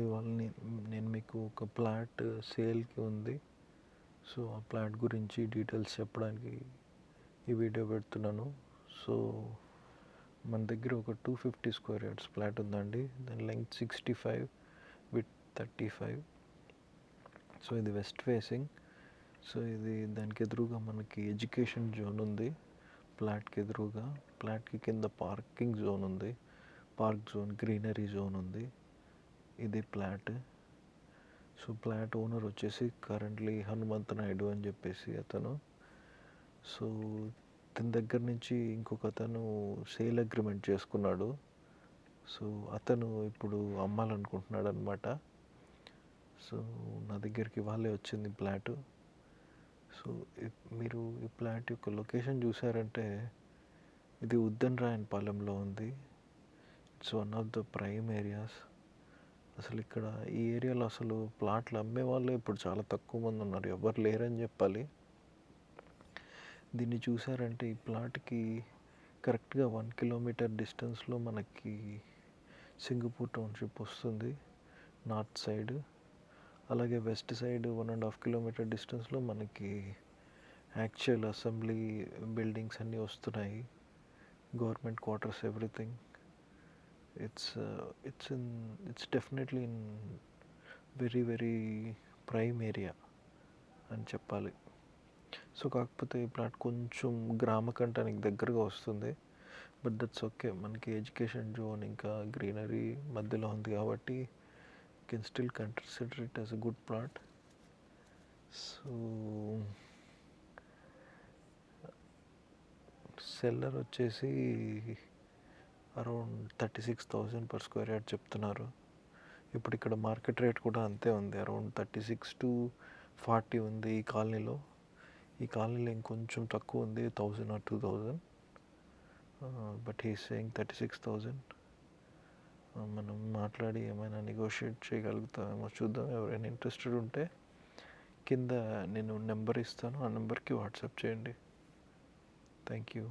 ఇవాళ నేను మీకు ఒక ప్లాట్ సేల్కి ఉంది. సో ఆ ప్లాట్ గురించి డీటెయిల్స్ చెప్పడానికి ఈ వీడియో పెడుతున్నాను. సో మన దగ్గర ఒక 250 స్క్వేర్ యార్డ్స్ ప్లాట్ ఉందండి. దాని లెంగ్త్ 65, విత్ 35. సో ఇది వెస్ట్ ఫేసింగ్. సో ఇది దానికి ఎదురుగా మనకి ఎడ్యుకేషన్ జోన్ ఉంది. ప్లాట్కి ఎదురుగా, ప్లాట్కి కింద పార్కింగ్ జోన్ ఉంది, పార్క్ జోన్, గ్రీనరీ జోన్ ఉంది. ఇది ప్లాట్. సో ప్లాట్ ఓనర్ వచ్చేసి కరెంట్లీ హనుమంత్ నాయుడు అని చెప్పేసి అతను. సో తన దగ్గర నుంచి ఇంకొక అతను సేల్ అగ్రిమెంట్ చేసుకున్నాడు. సో అతను ఇప్పుడు అమ్మాలనుకుంటున్నాడు అనమాట. సో నా దగ్గరికి వాళ్ళే వచ్చింది ప్లాట్. సో మీరు ఈ ప్లాట్ యొక్క లొకేషన్ చూసారంటే ఇది ఉద్దనరాయనపాలెంలో ఉంది. It's one of the prime areas. అసలు ఇక్కడ ఈ ఏరియాలో అసలు ప్లాట్లు అమ్మే వాళ్ళు ఇప్పుడు చాలా తక్కువ మంది ఉన్నారు, ఎవరు లేరని చెప్పాలి. దీన్ని చూసారంటే ఈ ప్లాట్కి కరెక్ట్గా 1 కిలోమీటర్ డిస్టెన్స్లో మనకి సింగపూర్ టౌన్షిప్ వస్తుంది నార్త్ సైడ్. అలాగే వెస్ట్ సైడ్ 1.5 కిలోమీటర్ డిస్టెన్స్లో మనకి యాక్చువల్ అసెంబ్లీ బిల్డింగ్స్ అన్నీ వస్తున్నాయి, government quarters, everything. It's definitely in very prime area అని చెప్పాలి. సో కాకపోతే ఈ ప్లాట్ కొంచెం గ్రామ కంటానికి దగ్గరగా వస్తుంది. బట్ దట్స్ ఓకే, మనకి ఎడ్యుకేషన్ జోన్ ఇంకా గ్రీనరీ మధ్యలో ఉంది కాబట్టి can still consider it as a good plot. So seller వచ్చేసి అరౌండ్ 36,000 పర్ స్క్వేర్ యార్డ్ చెప్తున్నారు. ఇప్పుడు ఇక్కడ మార్కెట్ రేట్ కూడా అంతే ఉంది, అరౌండ్ 36 to 40 ఉంది ఈ కాలనీలో. ఈ కాలనీలో ఇంకొంచెం తక్కువ ఉంది, 1,000 or 2,000. But he saying 36,000. మనం మాట్లాడి ఏమైనా నెగోషియేట్ చేయగలుగుతామేమో చూద్దాం. ఎవరైనా ఇంట్రెస్టెడ్ ఉంటే కింద నేను నెంబర్ ఇస్తాను, ఆ నెంబర్కి వాట్సాప్ చేయండి. Thank you.